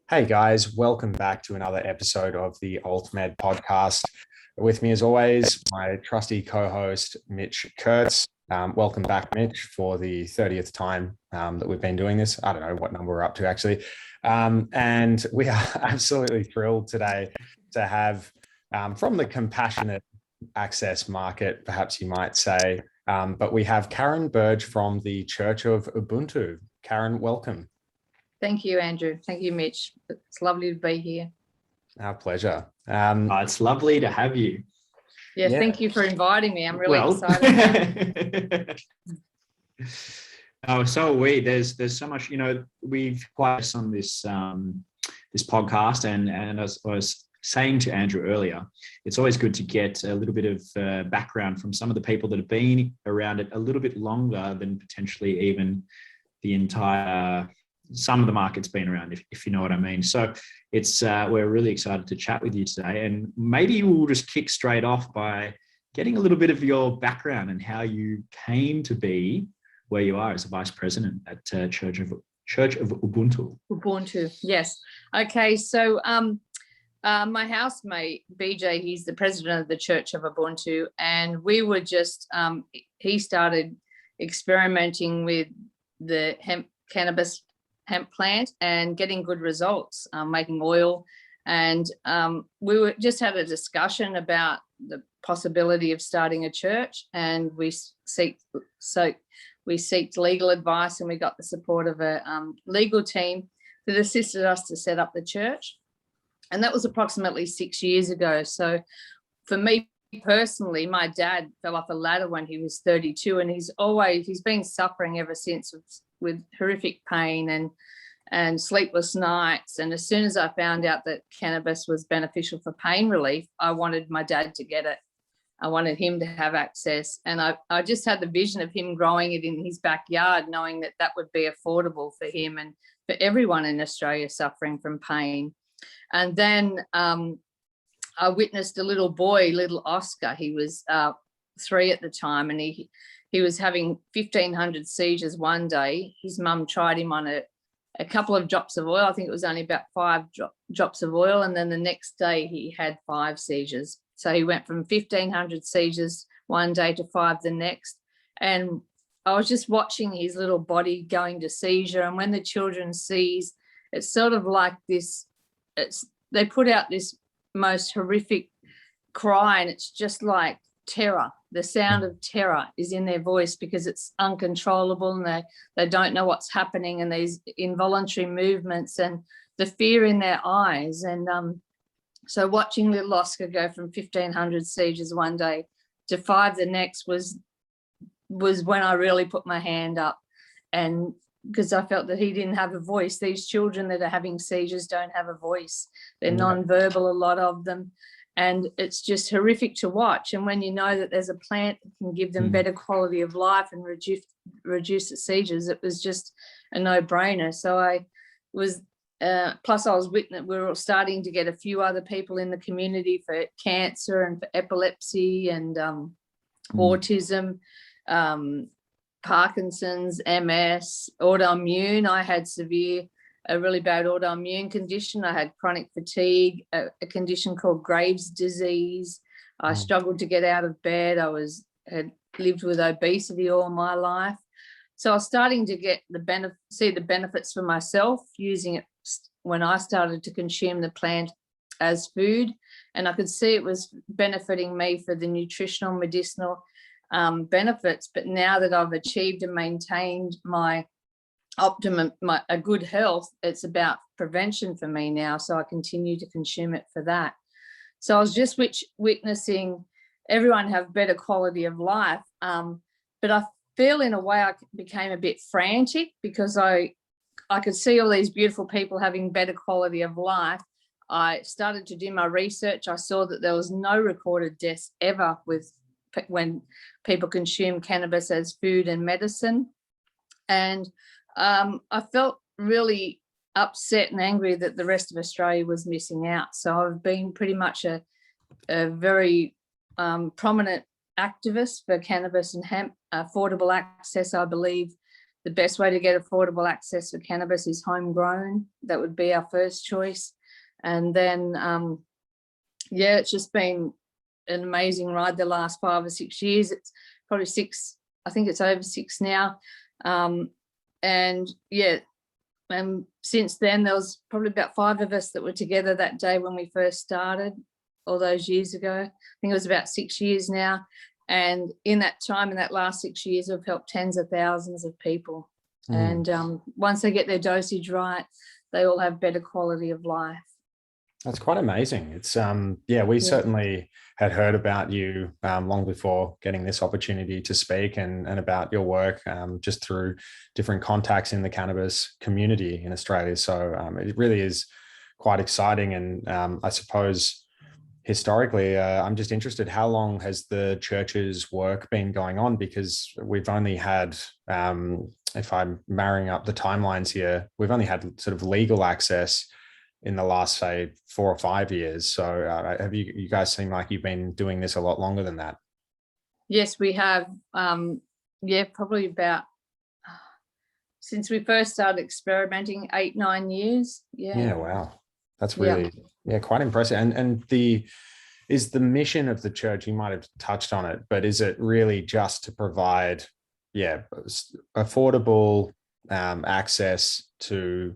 Hey guys, welcome back to another episode of the AltMed podcast. With me, as always, my trusty co-host, Mitch Kurtz. Welcome back, Mitch, for the 30th time that we've been doing this. I don't know what number we're up to, actually. And we are absolutely thrilled today to have, from the compassionate access market, perhaps you might say, but we have Karen Burge from the Church of Ubuntu. Karen, welcome. Thank you, Andrew. Thank you, Mitch. It's lovely to be here. Our pleasure. It's lovely to have you. Yeah, thank you for inviting me. I'm really excited. So are we. There's so much, we've quite on this this podcast, and as I was saying to Andrew earlier, it's always good to get a little bit of background from some of the people that have been around it a little bit longer than potentially even the entire some of the market's been around, if you know what I mean. So it's we're really excited to chat with you today, and maybe we'll just kick straight off by getting a little bit of your background and how you came to be where you are as a vice president at Church of Ubuntu. Ubuntu, yes. Okay, so my housemate BJ, he's the president of the Church of Ubuntu, and we were just he started experimenting with the cannabis hemp plant and getting good results, making oil. And we just had a discussion about the possibility of starting a church, and we seeked legal advice, and we got the support of a legal team that assisted us to set up the church. And that was approximately 6 years ago. So for me personally, my dad fell off a ladder when he was 32, and he's been suffering ever since with horrific pain and sleepless nights. And as soon as I found out that cannabis was beneficial for pain relief, I wanted my dad to get it. I wanted him to have access. And I just had the vision of him growing it in his backyard, knowing that that would be affordable for him and for everyone in Australia suffering from pain. And then I witnessed a little boy, little Oscar. He was 3 at the time, and he was having 1,500 seizures one day. His mum tried him on a couple of drops of oil. I think it was only about 5 drops of oil. And then the next day he had 5 seizures. So he went from 1,500 seizures one day to 5 the next. And I was just watching his little body going to seizure. And when the children seize, it's sort of like this, they put out this most horrific cry, and it's just like terror. The sound of terror is in their voice because it's uncontrollable, and they don't know what's happening, and these involuntary movements and the fear in their eyes. And so watching little Oscar go from 1,500 seizures one day to 5 the next was when I really put my hand up, and because I felt that he didn't have a voice. These children that are having seizures don't have a voice. They're nonverbal, a lot of them. And it's just horrific to watch. And when you know that there's a plant that can give them better quality of life and reduce the seizures, it was just a no-brainer. So I was, plus I was witness, we were starting to get a few other people in the community for cancer and for epilepsy and autism, Parkinson's, MS, autoimmune. I had a really bad autoimmune condition. I had chronic fatigue, a condition called Graves' disease. I struggled to get out of bed. Had lived with obesity all my life. So I was starting to see the benefits for myself using it when I started to consume the plant as food. And I could see it was benefiting me for the nutritional, medicinal benefits. But now that I've achieved and maintained my optimum, a good health, it's about prevention for me now. So I continue to consume it for that. So I was just witnessing everyone have better quality of life. But I feel in a way I became a bit frantic because I could see all these beautiful people having better quality of life. I started to do my research. I saw that there was no recorded deaths ever when people consume cannabis as food and medicine. And I felt really upset and angry that the rest of Australia was missing out. So I've been pretty much a very prominent activist for cannabis and hemp affordable access. I believe the best way to get affordable access for cannabis is homegrown. That would be our first choice. And then, it's just been an amazing ride the last 5 or 6 years. It's probably 6, I think it's over 6 now. And since then, there was probably about 5 of us that were together that day when we first started all those years ago. I think it was about 6 years now. And in that time, in that last 6 years, we've helped tens of thousands of people. And once they get their dosage right, they all have better quality of life. That's quite amazing. It's we certainly had heard about you long before getting this opportunity to speak, and about your work just through different contacts in the cannabis community in Australia. So it really is quite exciting. And I suppose historically, I'm just interested, how long has the church's work been going on? Because we've only had, if I'm marrying up the timelines here, we've only had sort of legal access in the last, say, 4 or 5 years. So have you guys seem like you've been doing this a lot longer than that? Yes, we have. Probably about, since we first started experimenting, 8-9 years. Yeah, wow. That's really, quite impressive. And is the mission of the church, you might have touched on it, but is it really just to provide, affordable access to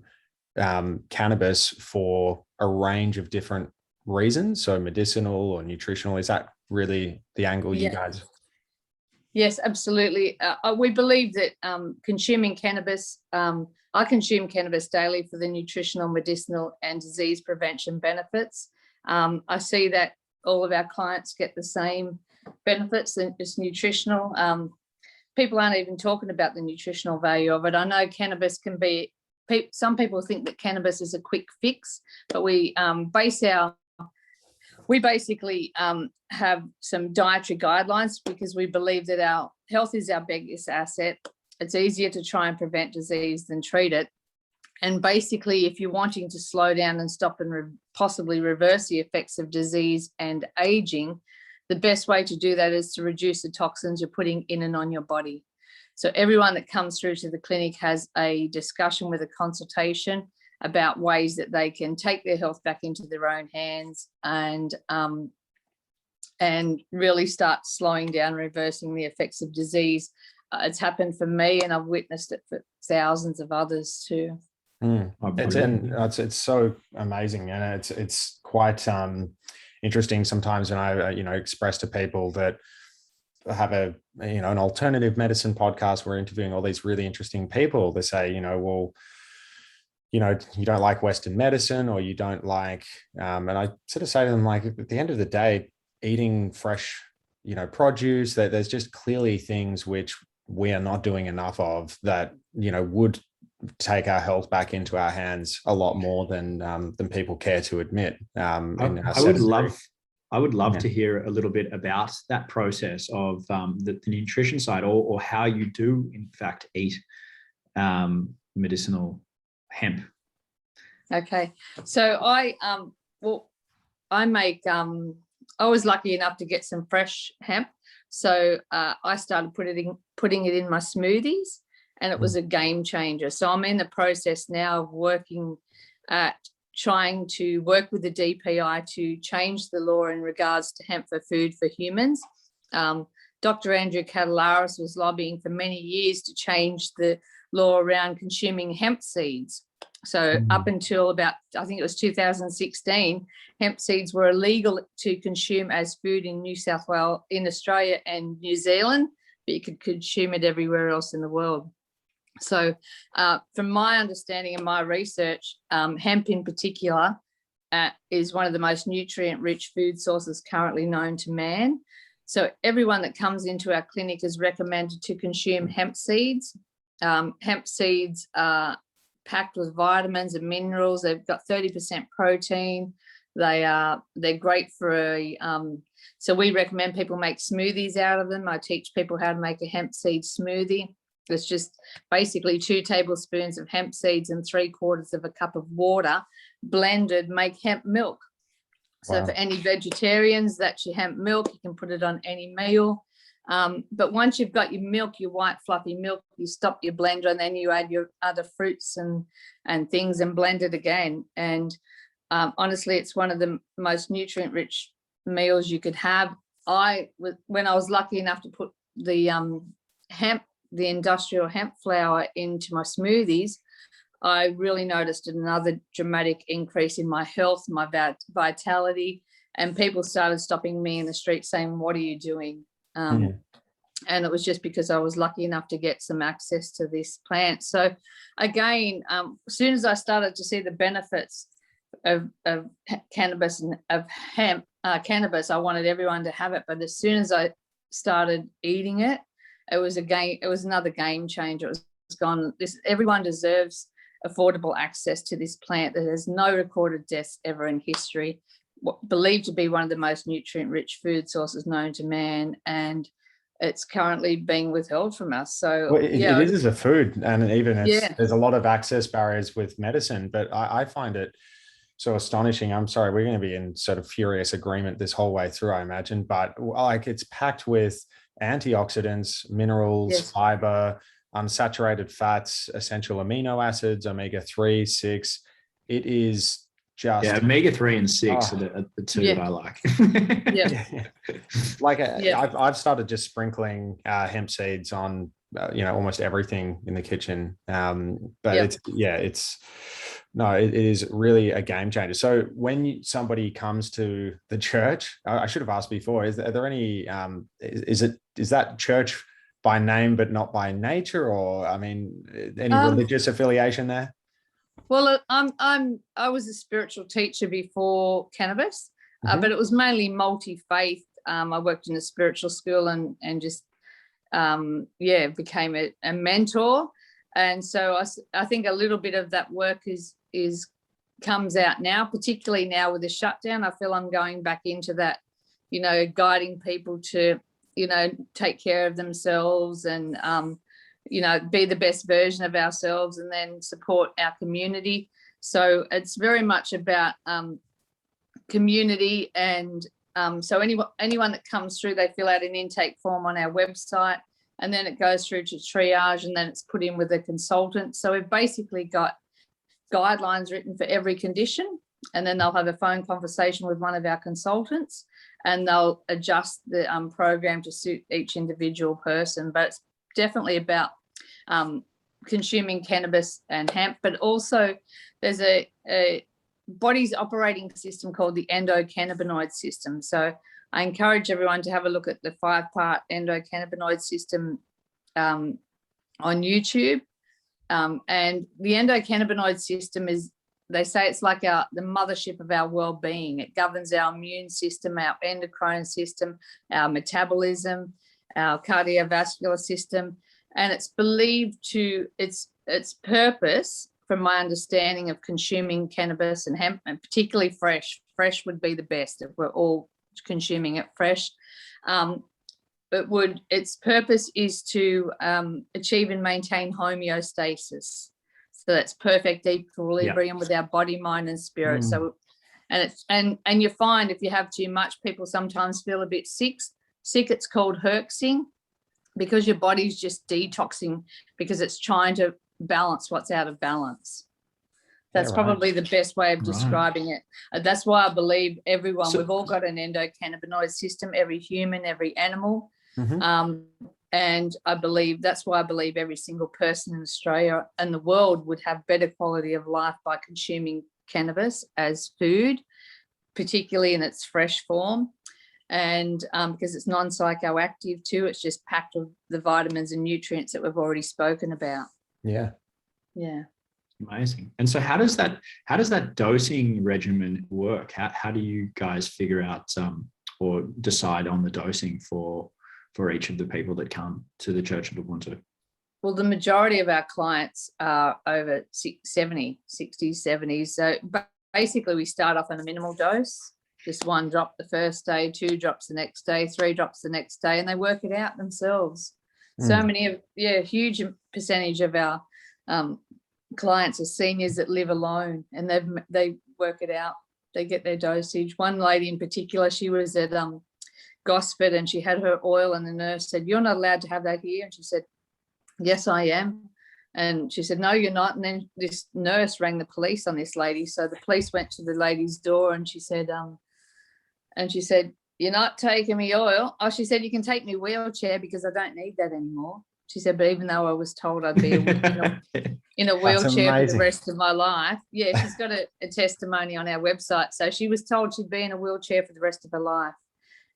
cannabis for a range of different reasons? So medicinal or nutritional, is that really the angle you guys? Yes, absolutely. We believe that consuming cannabis, I consume cannabis daily for the nutritional, medicinal and disease prevention benefits. I see that all of our clients get the same benefits, and it's nutritional. People aren't even talking about the nutritional value of it. I know cannabis can be, some people think that cannabis is a quick fix, but we basically have some dietary guidelines, because we believe that our health is our biggest asset. It's easier to try and prevent disease than treat it. And basically, if you're wanting to slow down and stop and possibly reverse the effects of disease and aging, the best way to do that is to reduce the toxins you're putting in and on your body. So everyone that comes through to the clinic has a discussion with a consultation about ways that they can take their health back into their own hands and really start slowing down, reversing the effects of disease. It's happened for me, and I've witnessed it for thousands of others too. It's so amazing, and it's quite interesting sometimes when I express to people that have an alternative medicine podcast. We're interviewing all these really interesting people. They say, well, you don't like Western medicine, or you don't like, and I sort of say to them, like, at the end of the day, eating fresh, produce, that there's just clearly things which we are not doing enough of that, would take our health back into our hands a lot more than people care to admit. I would love to hear a little bit about that process of the nutrition side, or how you do in fact eat medicinal hemp. Okay, so I make. I was lucky enough to get some fresh hemp, so I started putting it in my smoothies, and it was a game changer. So I'm in the process now of working at trying to work with the DPI to change the law in regards to hemp for food for humans. Dr. Andrew Catalaris was lobbying for many years to change the law around consuming hemp seeds. So up until about, I think it was 2016, hemp seeds were illegal to consume as food in New South Wales, in Australia and New Zealand, but you could consume it everywhere else in the world. So from my understanding and my research, hemp in particular is one of the most nutrient-rich food sources currently known to man. So everyone that comes into our clinic is recommended to consume hemp seeds. Hemp seeds are packed with vitamins and minerals. They've got 30% protein. They're great for so we recommend people make smoothies out of them. I teach people how to make a hemp seed smoothie. It's just basically 2 tablespoons of hemp seeds and 3/4 of a cup of water blended, make hemp milk. So for any vegetarians, that's your hemp milk. You can put it on any meal. But once you've got your milk, your white fluffy milk, you stop your blender, and then you add your other fruits and things and blend it again. And honestly, it's one of the most nutrient-rich meals you could have. When I was lucky enough to put the hemp, the industrial hemp flour into my smoothies, I really noticed another dramatic increase in my health, my vitality, and people started stopping me in the street saying, "What are you doing?" And it was just because I was lucky enough to get some access to this plant. So again, as soon as I started to see the benefits of cannabis and of hemp, cannabis, I wanted everyone to have it. But as soon as I started eating it, it was another game changer. It was gone. Everyone deserves affordable access to this plant that has no recorded deaths ever in history, believed to be one of the most nutrient-rich food sources known to man, and it's currently being withheld from us. So it is as a food, and even there's a lot of access barriers with medicine, but I find it so astonishing. I'm sorry, we're going to be in sort of furious agreement this whole way through, I imagine, but like it's packed with antioxidants, minerals, fiber, unsaturated fats, essential amino acids, omega-3, 6. It is just omega-3 and 6 are the two that I like. Like I've started just sprinkling hemp seeds on almost everything in the kitchen. But it is really a game changer. So when somebody comes to the church, I should have asked before, are there any is that church by name but not by nature, or any religious affiliation there? Well, I was a spiritual teacher before cannabis, but it was mainly multi-faith. I worked in a spiritual school and just became a mentor, and so I think a little bit of that work is comes out now, particularly now with the shutdown. I feel I'm going back into that, guiding people to take care of themselves and be the best version of ourselves, and then support our community. So it's very much about community, and so anyone that comes through, they fill out an intake form on our website, and then it goes through to triage, and then it's put in with a consultant. So we've basically got guidelines written for every condition, and then they'll have a phone conversation with one of our consultants, and they'll adjust the program to suit each individual person. But it's definitely about consuming cannabis and hemp, but also there's a body's operating system called the endocannabinoid system. So I encourage everyone to have a look at the 5-part endocannabinoid system on YouTube. And the endocannabinoid system they say it's like the mothership of our well-being. It governs our immune system, our endocrine system, our metabolism, our cardiovascular system, and it's believed to its purpose, from my understanding of consuming cannabis and hemp, and particularly fresh would be the best if we're all consuming it fresh. Its purpose is to achieve and maintain homeostasis. So that's perfect equilibrium with our body, mind, and spirit. So, and you find if you have too much, people sometimes feel a bit sick. It's called herxing, because your body's just detoxing, because it's trying to balance what's out of balance. That's probably the best way of describing it. That's why I believe everyone, we've all got an endocannabinoid system, every human, every animal. And that's why I believe every single person in Australia and the world would have better quality of life by consuming cannabis as food, particularly in its fresh form. And because it's non-psychoactive too, it's just packed with the vitamins and nutrients that we've already spoken about. Yeah. Amazing. And so how does that dosing regimen work? How do you guys figure out or decide on the dosing for each of the people that come to the Church of Ubuntu? Well, the majority of our clients are over 60, 70s. So basically we start off on a minimal dose, just 1 drop the first day, 2 drops the next day, 3 drops the next day, and they work it out themselves. So many huge percentage of our clients are seniors that live alone, and they work it out. They get their dosage. One lady in particular, she was at Gosford, and she had her oil, and the nurse said, "You're not allowed to have that here." And she said, "Yes, I am." And she said, "No, you're not." And then this nurse rang the police on this lady. So the police went to the lady's door, and she said, "You're not taking me oil." Oh, she said, "You can take me wheelchair because I don't need that anymore." She said, "But even though I was told I'd be in a wheelchair for the rest of my life." Yeah, she's got a testimony on our website. So she was told she'd be in a wheelchair for the rest of her life.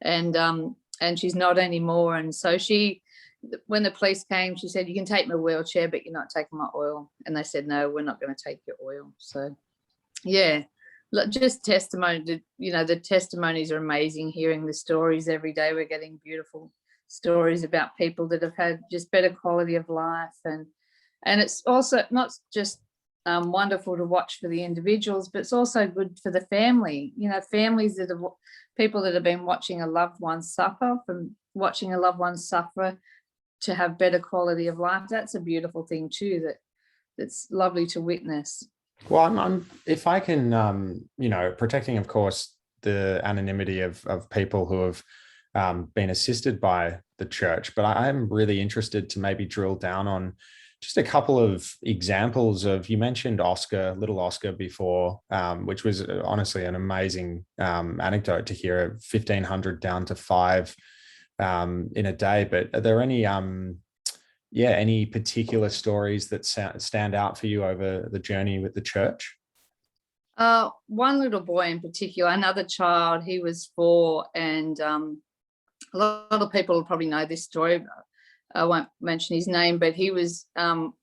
And she's not anymore. And so when the police came, she said, "You can take my wheelchair, but you're not taking my oil." And they said, "No, we're not going to take your oil." So, yeah, just testimony. The testimonies are amazing. Hearing the stories every day, we're getting beautiful stories about people that have had just better quality of life, and it's also not just wonderful to watch for the individuals, but it's also good for the family. Families people that have been watching a loved one suffer, to have better quality of life. That's a beautiful thing too. That's lovely to witness. Well, if I can, protecting, of course, the anonymity of people who have been assisted by the church, but I'm really interested to maybe drill down on just a couple of examples of, you mentioned little Oscar before, which was honestly an amazing anecdote to hear, 1,500 down to 5 in a day. But are there any particular stories that stand out for you over the journey with the church? One little boy in particular, another child, he was 4, and a lot of people will probably know this story. I won't mention his name, but he was able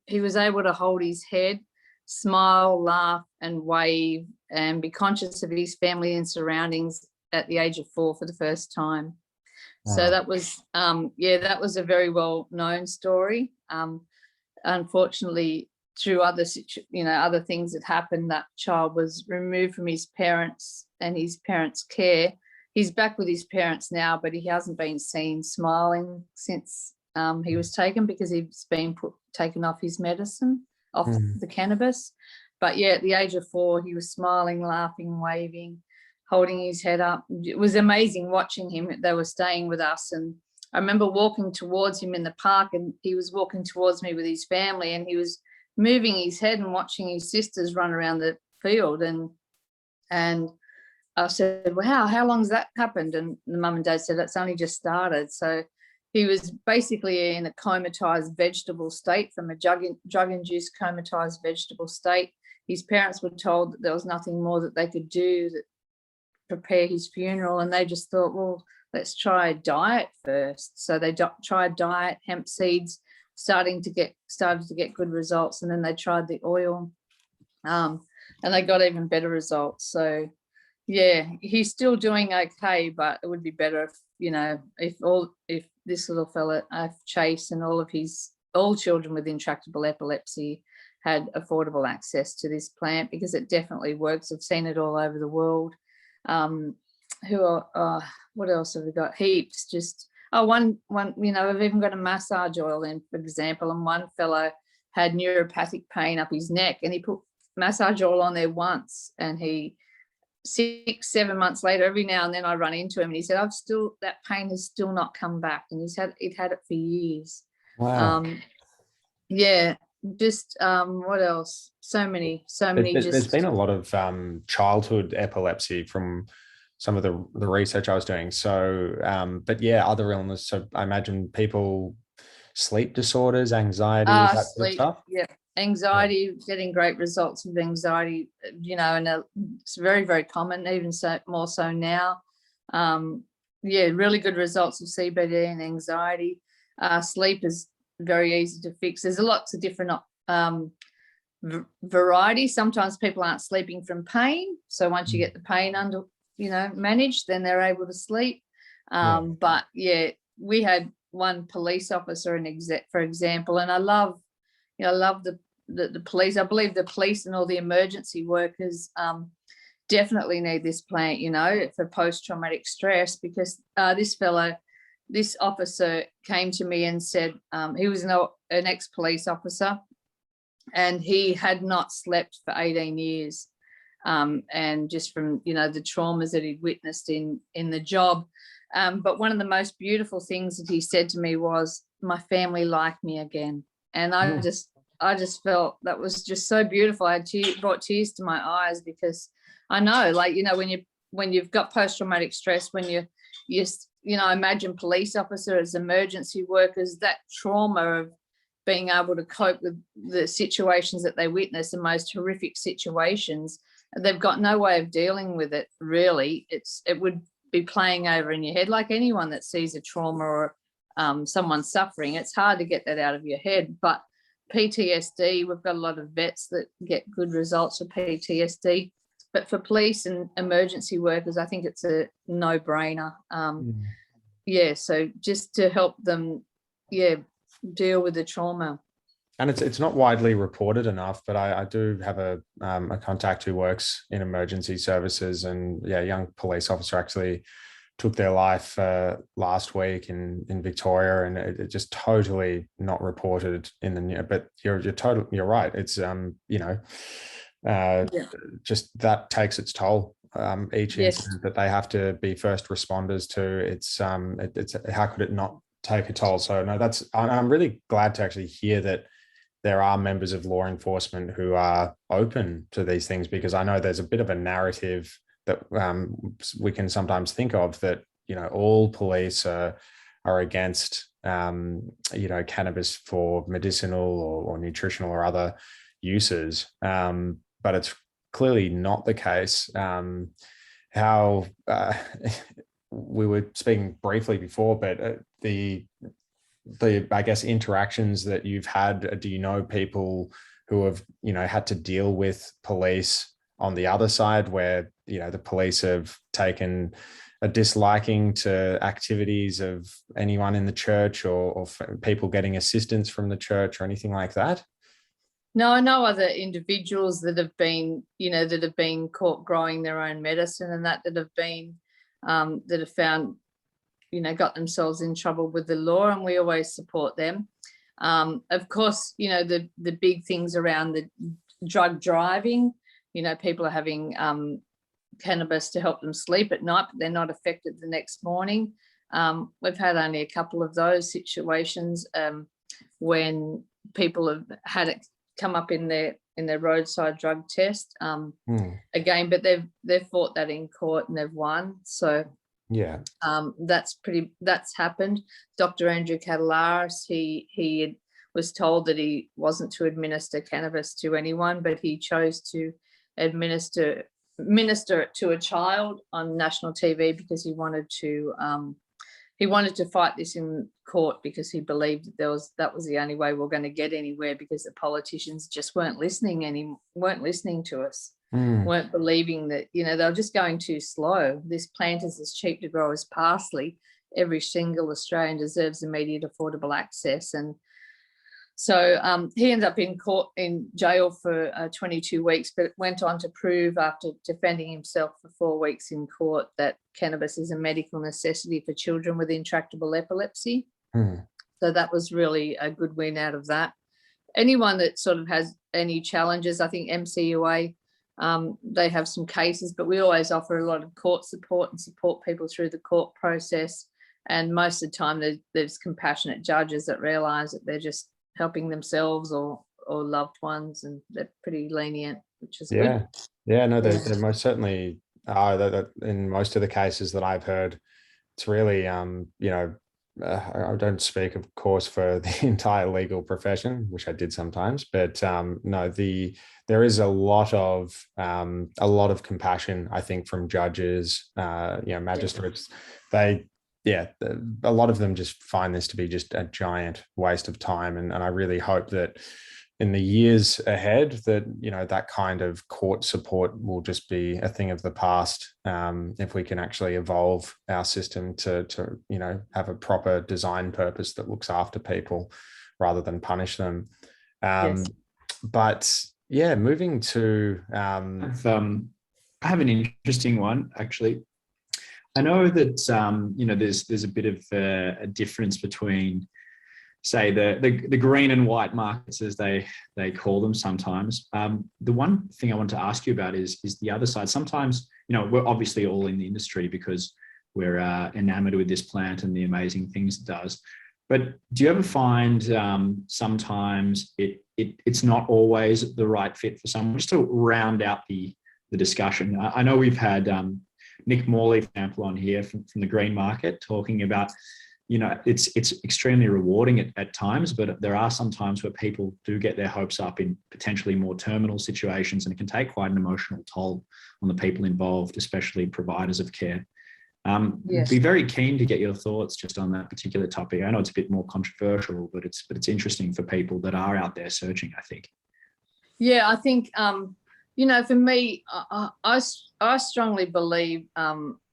to hold his head, smile, laugh, and wave, and be conscious of his family and surroundings at the age of 4 for the first time. Wow. So that was, that was a very well-known story. Unfortunately, through other things that happened, that child was removed from his parents and his parents' care. He's back with his parents now, but he hasn't been seen smiling since he was taken, because he's been taken off his medicine, off the cannabis. But yeah, at the age of 4, he was smiling, laughing, waving, holding his head up. It was amazing watching him. They were staying with us, and I remember walking towards him in the park, and he was walking towards me with his family, and he was moving his head and watching his sisters run around the field. And I said, "Wow, how long's that happened?" And the mum and dad said, "It's only just started." So he was basically in a comatized vegetable state, from a drug-induced comatized vegetable state. His parents were told that there was nothing more that they could do to prepare his funeral, and they just thought, well, let's try diet first. So they tried diet, hemp seeds, started to get good results, and then they tried the oil, and they got even better results. So yeah, he's still doing okay, but it would be better if this little fella, Chase, and all children with intractable epilepsy had affordable access to this plant, because it definitely works. I've seen it all over the world. What else have we got? Heaps. Just one. I've even got a massage oil in, for example, and one fellow had neuropathic pain up his neck, and he put massage oil on there once, and he 6-7 months later, every now and then I run into him, and he said, that pain has still not come back, and he's had it for years. Wow. Just what else? So many. There's been a lot of childhood epilepsy from some of the research I was doing. So, but yeah, other illness. So I imagine people, sleep disorders, anxiety, that sort of stuff. Yeah. Anxiety, getting great results with anxiety, and it's very, very common, even so more so now. Really good results of CBD and anxiety. Sleep is very easy to fix. There's lots of different varieties. Sometimes people aren't sleeping from pain, so once you get the pain under managed, then they're able to sleep. But yeah, we had one police officer, for example, and I love the police. I believe the police and all the emergency workers definitely need this plant, for post-traumatic stress, because this officer came to me and said he was an ex-police officer, and he had not slept for 18 years. and just from, the traumas that he'd witnessed in the job. But one of the most beautiful things that he said to me was, my family like me again. And I just felt that was just so beautiful. I brought tears to my eyes, because I know, when you've got post-traumatic stress, when you imagine police officers, emergency workers, that trauma of being able to cope with the situations that they witness, the most horrific situations, they've got no way of dealing with it, really. It would be playing over in your head, like anyone that sees a trauma or someone suffering. It's hard to get that out of your head. But PTSD, we've got a lot of vets that get good results for PTSD. But for police and emergency workers, I think it's a no-brainer. So just to help them, deal with the trauma. And it's not widely reported enough, but I do have a contact who works in emergency services, and a young police officer actually took their life last week in Victoria, and it just totally not reported in the news. But you're right. It's just that takes its toll. Each incident that they have to be first responders to, it's how could it not take a toll? So no, I'm really glad to actually hear that there are members of law enforcement who are open to these things, because I know there's a bit of a narrative that we can sometimes think of that, all police are against, cannabis for medicinal or nutritional or other uses. But it's clearly not the case. How we were speaking briefly before, but the I guess interactions that you've had, do you know people who have had to deal with police on the other side, where the police have taken a disliking to activities of anyone in the church, or people getting assistance from the church or anything like that? No, I know other individuals that have been caught growing their own medicine, and that have been that have found, got themselves in trouble with the law, and we always support them. Of course, the big things around the drug driving, people are having cannabis to help them sleep at night, but they're not affected the next morning. We've had only a couple of those situations when people have had it come up in their roadside drug test. Again, but they've fought that in court and they've won. So that's happened. Dr. Andrew Catalaris, he was told that he wasn't to administer cannabis to anyone, but he chose to administer it to a child on national TV, because he wanted to fight this in court, because he believed that was the only way we're going to get anywhere, because the politicians just weren't listening to us, weren't believing that, they were just going too slow. This plant is as cheap to grow as parsley. Every single Australian deserves immediate affordable access. And so he ended up in jail for 22 weeks, but went on to prove, after defending himself for 4 weeks in court, that cannabis is a medical necessity for children with intractable epilepsy. So that was really a good win out of that. Anyone that sort of has any challenges, I think MCUA, they have some cases, but we always offer a lot of court support and support people through the court process. And most of the time there's compassionate judges that realise that they're just helping themselves or loved ones, and they're pretty lenient, which is good. They most certainly are. That in most of the cases that I've heard, it's really I don't speak, of course, for the entire legal profession, which I did sometimes, but there is a lot of compassion, I think, from judges, magistrates. A lot of them just find this to be just a giant waste of time. And I really hope that in the years ahead that, that kind of court support will just be a thing of the past. If we can actually evolve our system to have a proper design purpose that looks after people rather than punish them. But moving to, I have an interesting one, actually. I know that, there's a bit of a difference between say the green and white markets, as they call them sometimes. The one thing I want to ask you about is the other side. Sometimes, we're obviously all in the industry because we're enamored with this plant and the amazing things it does. But do you ever find sometimes it's not always the right fit for someone? Just to round out the discussion, I know we've had Nick Morley, for example, on here from the green market talking about, it's extremely rewarding at times, but there are some times where people do get their hopes up in potentially more terminal situations, and it can take quite an emotional toll on the people involved, especially providers of care. Yes. Be very keen to get your thoughts just on that particular topic. I know it's a bit more controversial, but it's interesting for people that are out there searching, I think. Yeah, I think, for me, I strongly believe,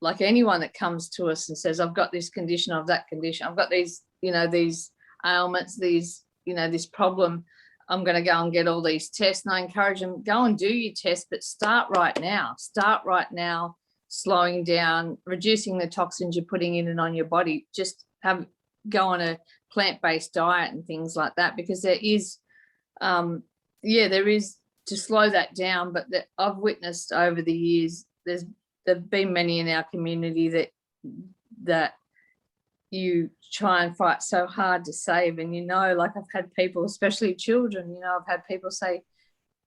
like anyone that comes to us and says, I've got this condition, I've that condition, I've got these, these ailments, this problem, I'm going to go and get all these tests. And I encourage them, go and do your test, but start right now, slowing down, reducing the toxins you're putting in and on your body. Just go on a plant-based diet and things like that, because there is to slow that down. But I've witnessed over the years, there've been many in our community that you try and fight so hard to save. And, like I've had people, especially children, I've had people say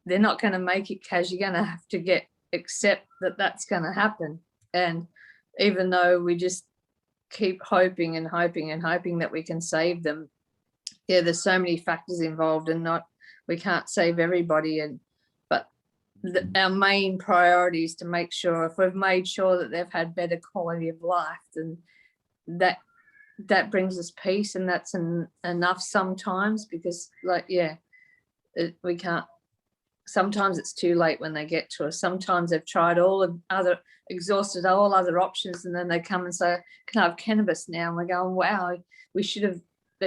they're not going to make it, Kaz, you're going to have to accept that that's going to happen. And even though we just keep hoping and hoping and hoping that we can save them, there's so many factors involved, and we can't save everybody. But our main priority is to make sure, if we've made sure that they've had better quality of life, then that brings us peace, and that's enough sometimes, because we can't. Sometimes it's too late when they get to us. Sometimes they've tried exhausted all other options, and then they come and say, can I have cannabis now? And we're going, wow, they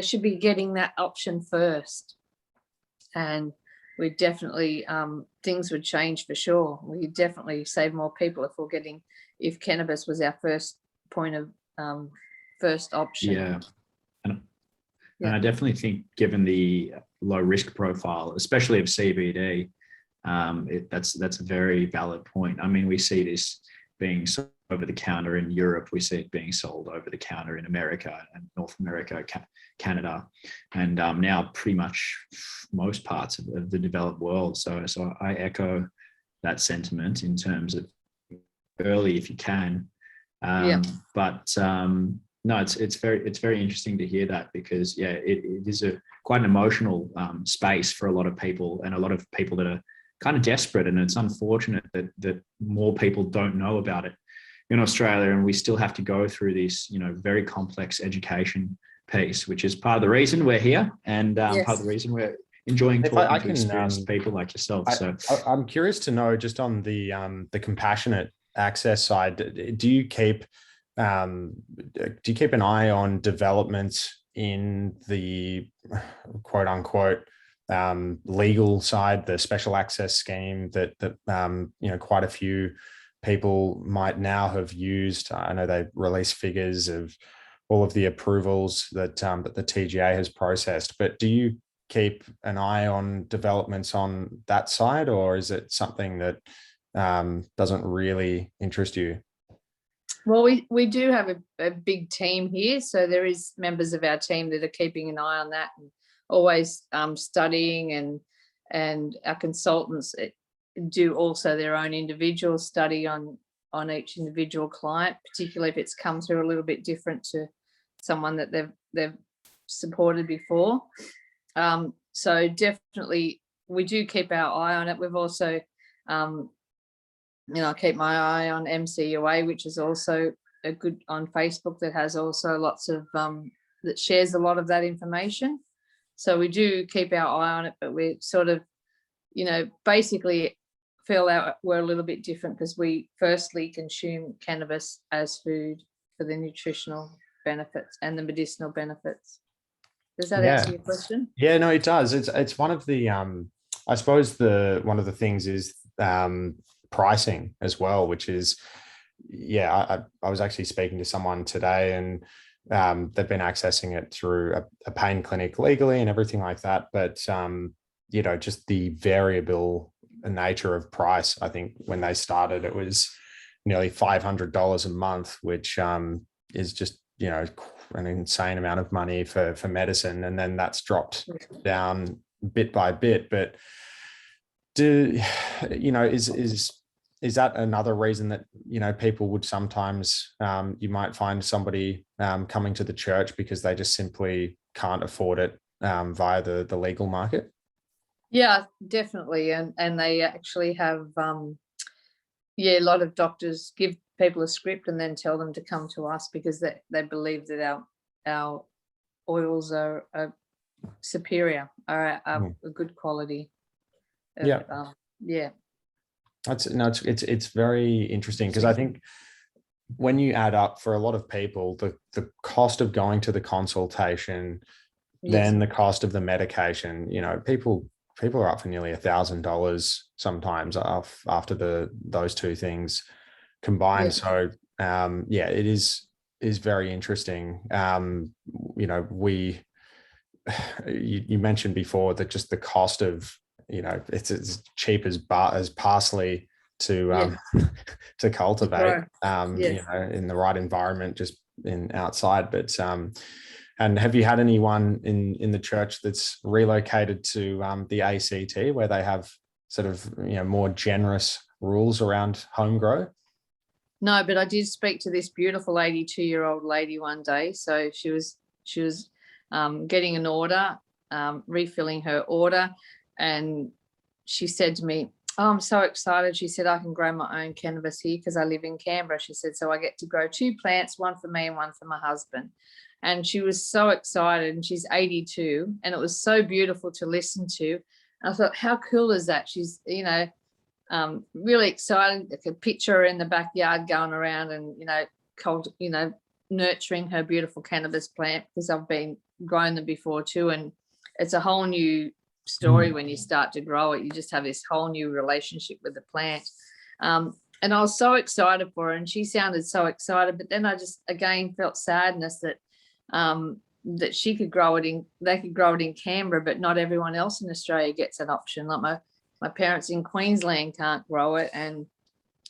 should be getting that option first. And we definitely, things would change for sure. We could definitely save more people if cannabis was our first point of first option. Yeah. And I definitely think, given the low risk profile, especially of CBD, that's a very valid point. I mean, we see this being sold over the counter in Europe. We see it being sold over the counter in America and North America, Canada, and now pretty much most parts of the developed world. So I echo that sentiment in terms of early if you can. But no, it's very interesting to hear that, because it is quite an emotional space for a lot of people, and a lot of people that are kind of desperate. And it's unfortunate that more people don't know about it in Australia, and we still have to go through this, very complex education piece, which is part of the reason we're here, and part of the reason we're enjoying talking to experienced people like yourself. I'm curious to know, just on the compassionate access side, do you keep an eye on developments in the quote unquote legal side, the special access scheme that quite a few people might now have used? I know they release figures of all of the approvals that the TGA has processed, but do you keep an eye on developments on that side, or is it something that doesn't really interest you? Well, we do have a big team here, so there is members of our team that are keeping an eye on that, and always studying, and our consultants do also their own individual study on each individual client, particularly if it's come through a little bit different to someone that they've supported before. So definitely we do keep our eye on it. We've also I keep my eye on MCUA, which is also a good on Facebook, that has also lots of that shares a lot of that information. So we do keep our eye on it, but we sort of, basically feel we're a little bit different, because we firstly consume cannabis as food for the nutritional benefits and the medicinal benefits. Does that answer your question? Yeah, no, it does. It's one of the I suppose one of the things is pricing as well, which is, I was actually speaking to someone today, and they've been accessing it through a pain clinic legally and everything like that. But, just the variable nature of price. I think when they started, it was nearly $500 a month, which is just, an insane amount of money for medicine. And then that's dropped down bit by bit. But is that another reason that, people would sometimes, you might find somebody coming to the church because they just simply can't afford it via the legal market? Yeah, definitely. And they actually have, a lot of doctors give people a script and then tell them to come to us because they believe that our oils are superior, are a good quality. Yeah. It's very interesting because I think when you add up for a lot of people, the cost of going to the consultation, then the cost of the medication, people are up for nearly $1,000 sometimes after those two things combined. So it is very interesting. You mentioned before that just the cost of, it's as cheap as parsley to to cultivate, in the right environment, just outside. But and have you had anyone in the church that's relocated to the ACT where they have sort of more generous rules around home grow? No, but I did speak to this beautiful 82-year-old lady one day. So she was getting an order, refilling her order, and she said to me, "Oh, I'm so excited." She said, "I can grow my own cannabis here because I live in Canberra." She said, "So I get to grow 2 plants, one for me and one for my husband." And she was so excited, and she's 82, and it was so beautiful to listen to. And I thought, how cool is that? She's, really excited. I could picture her in the backyard going around and, nurturing her beautiful cannabis plant, because I've been growing them before too. And it's a whole new story when you start to grow it. You just have this whole new relationship with the plant. And I was so excited for her, and she sounded so excited. But then I just again felt sadness that that she could grow it they could grow it in Canberra, but not everyone else in Australia gets an option. Like my parents in Queensland can't grow it, and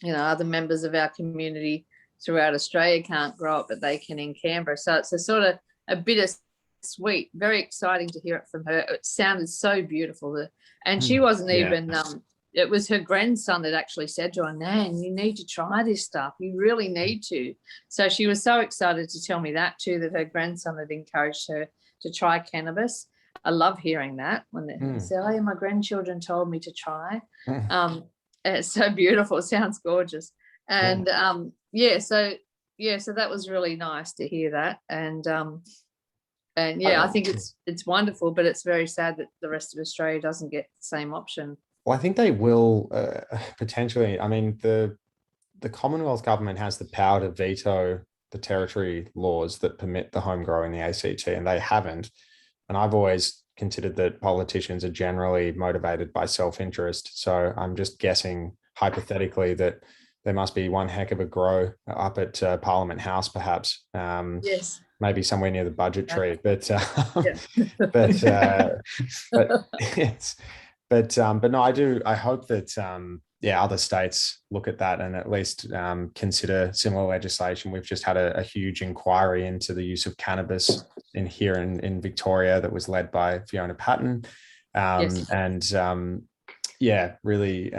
other members of our community throughout Australia can't grow it, but they can in Canberra. So it's a sort of a bittersweet, very exciting to hear it from her. It sounded so beautiful. And she wasn't even, it was her grandson that actually said to her, "Nan, you need to try this stuff. You really need to." So she was so excited to tell me that too, that her grandson had encouraged her to try cannabis. I love hearing that when they say, "Oh, yeah, my grandchildren told me to try." It's so beautiful. It sounds gorgeous. And so that was really nice to hear that. And I think it's wonderful, but it's very sad that the rest of Australia doesn't get the same option. Well, I think they will potentially. I mean, the Commonwealth government has the power to veto the territory laws that permit the home grow in the ACT, and they haven't. And I've always considered that politicians are generally motivated by self-interest. So I'm just guessing hypothetically that there must be one heck of a grow up at Parliament House, perhaps. Yes. Maybe somewhere near the budget tree, but no, I hope that other states look at that and at least consider similar legislation. We've just had a huge inquiry into the use of cannabis here in Victoria that was led by Fiona Patton, and really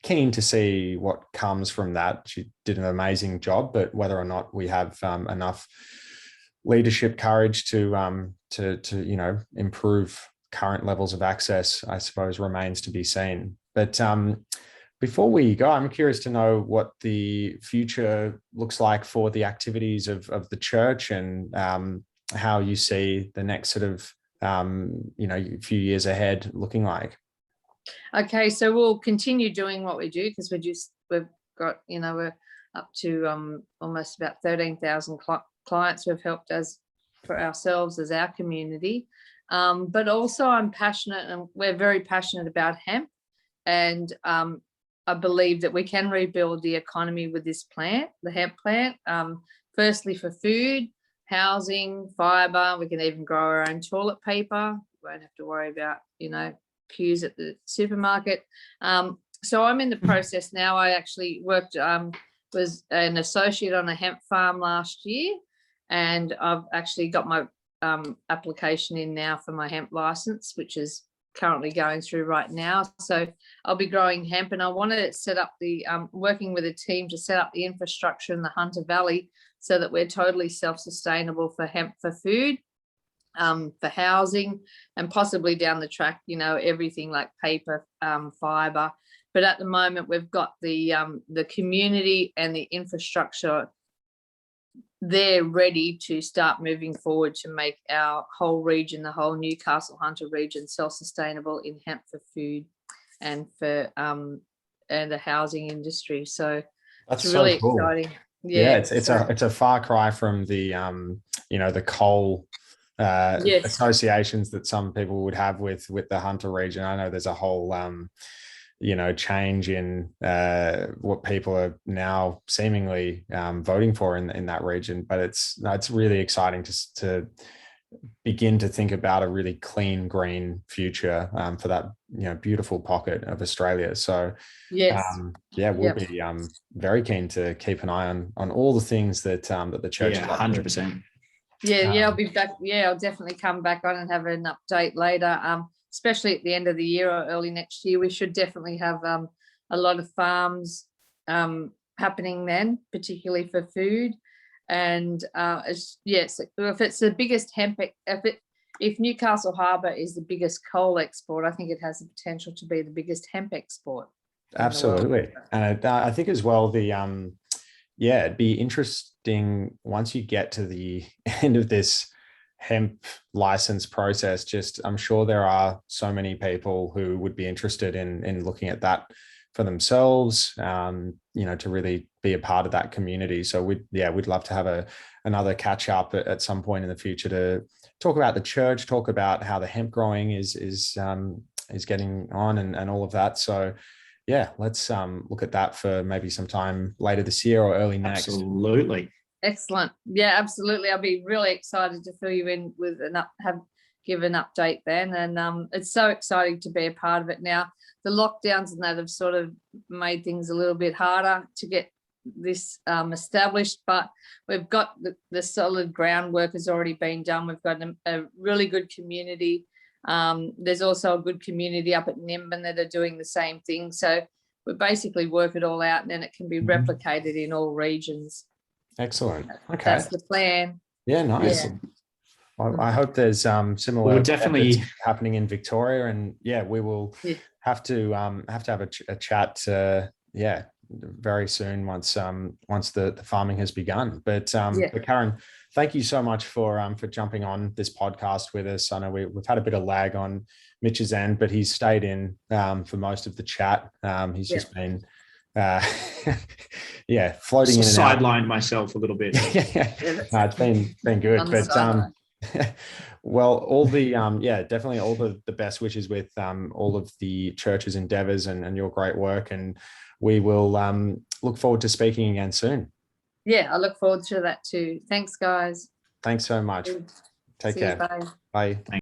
keen to see what comes from that. She did an amazing job, but whether or not we have enough leadership courage to improve current levels of access, I suppose, remains to be seen. But before we go, I'm curious to know what the future looks like for the activities of the church, and how you see the next sort of few years ahead looking like. Okay, so we'll continue doing what we do, because we're up to almost about 13,000 clients we've helped as for ourselves as our community. But also I'm passionate, and we're very passionate about hemp, and I believe that we can rebuild the economy with this plant, the hemp plant, firstly for food, housing, fiber. We can even grow our own toilet paper. We won't have to worry about, pews at the supermarket. So I'm in the process now. I actually was an associate on a hemp farm last year, and I've actually got my application in now for my hemp license, which is currently going through right now. So I'll be growing hemp, and I want to set up working with a team to set up the infrastructure in the Hunter Valley so that we're totally self-sustainable for hemp, for food, for housing, and possibly down the track, everything like paper, fiber. But at the moment, we've got the community and the infrastructure there ready to start moving forward to make our whole region, the whole Newcastle Hunter region, self-sustainable in hemp for food and for and the housing industry. So that's it's really so cool. exciting. Yeah, it's a far cry from the the coal associations that some people would have with the Hunter region. I know there's a whole change in what people are now seemingly voting for in that region, but it's really exciting to begin to think about a really clean green future for that beautiful pocket of Australia. So yes, we'll be very keen to keep an eye on all the things that the church. 100%. I'll be back. I'll definitely come back on and have an update later. Especially at the end of the year or early next year, we should definitely have a lot of farms happening then, particularly for food. And yes, if it's the biggest hemp, if Newcastle Harbour is the biggest coal export, I think it has the potential to be the biggest hemp export. Absolutely, and I think as well it'd be interesting once you get to the end of this hemp license process. Just I'm sure there are so many people who would be interested in looking at that for themselves, to really be a part of that community. So we'd love to have another catch up at some point in the future to talk about the church, talk about how the hemp growing is getting on and all of that. So yeah, let's look at that for maybe sometime later this year or early next. Absolutely. Excellent. Yeah, absolutely. I'll be really excited to fill you in with give an update then. And it's so exciting to be a part of it now. The lockdowns and that have sort of made things a little bit harder to get this established, but we've got the solid groundwork has already been done. We've got a really good community. There's also a good community up at Nimbin that are doing the same thing. So we basically work it all out, and then it can be replicated in all regions. Excellent. Okay. That's the plan. Yeah, nice. Yeah. I hope there's similar definitely happening in Victoria, and we will have to have a chat very soon once the farming has begun. But Karen, thank you so much for jumping on this podcast with us. I know we've had a bit of lag on Mitch's end, but he's stayed in for most of the chat. He's just been floating in and sidelined myself a little bit. No, it's been good, but well, all the definitely all the best wishes with all of the church's endeavors and your great work, and we will look forward to speaking again soon. I look forward to that too. Thanks, guys. Thanks so much. Take care. Bye. Thanks.